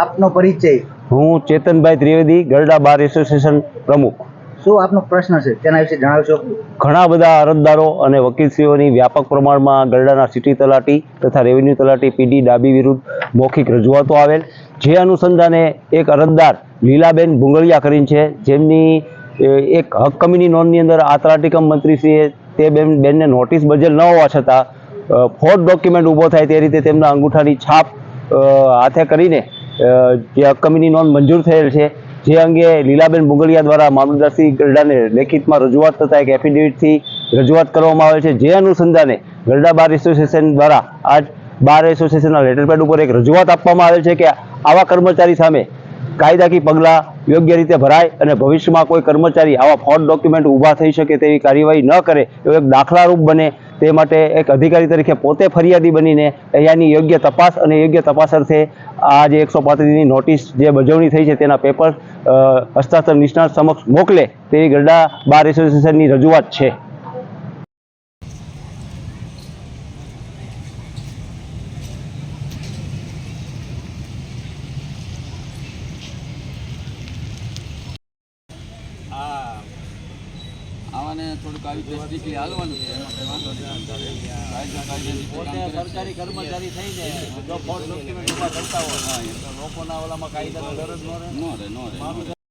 આપનો પરિચય? હું ચેતનભાઈ ત્રિવેદી, ગરડા બાર એસોસિએશન પ્રમુખ. શું આપનો પ્રશ્ન છે તેના વિશે જણાવશો? ઘણા બધા અરજદારો અને વકીલશ્રીઓની વ્યાપક પ્રમાણમાં ગરડાના સિટી તલાટી તથા રેવન્યુ તલાટી પીડી ડાબી વિરુદ્ધ મૌખિક રજૂઆતો આવેલ, જે અનુસંધાને એક અરજદાર લીલાબેન ભુંગળિયા કરીને છે, જેમની એક હક કમીની નોંધની અંદર આ તલાટી કમ મંત્રીશ્રીએ તે બેનને નોટિસ બજેલ ન હોવા છતાં ફોર્ડ ડોક્યુમેન્ટ ઊભો થાય તે રીતે તેમના અંગૂઠાની છાપ હાથે કરીને જે હક કમીની નોંધ મંજૂર થયેલ છે, જે અંગે લીલાબેન ભુંગળિયા દ્વારા મામલતદારશ્રી ગરડાને લેખિતમાં રજૂઆત તથા એક એફિડેવિટથી રજૂઆત કરવામાં આવેલ છે, જે અનુસંધાને ગરડા બાર એસોસિએશન દ્વારા આજ બાર એસોસિએશનના લેટરપેડ ઉપર એક રજૂઆત આપવામાં આવેલ છે કે આવા કર્મચારી સામે કાયદાકીય પગલાં યોગ્ય રીતે ભરાય અને ભવિષ્યમાં કોઈ કર્મચારી આવા ફ્રોડ ડોક્યુમેન્ટ ઊભા થઈ શકે તેવી કાર્યવાહી ન કરે, એવો એક દાખલારૂપ બને તે માટે એક અધિકારી તરીકે પોતે ફરિયાદી બનીને અહીંયાની યોગ્ય તપાસ અને યોગ્ય તપાસ અર્થે આ જે 135ની નોટિસ જે બજવણી થઈ છે તેના પેપર હસ્તાક્ષર નિષ્ણાત સમક્ષ મોકલે તેવી ગરડા બાર એસોસિએશનની રજૂઆત છે. આવાને થોડુંક આવી ટેસ્ટિકલી હાલવાનું છે, એમાં કંઈ વાંધો નહીં. પોતે સરકારી કર્મચારી થઈને જો ફોર્ડ ડોક્યુમેન્ટ ઊભા કરતા હોય, લોકોના ઓલામાં કાયદાનો ડર જ ન રહે.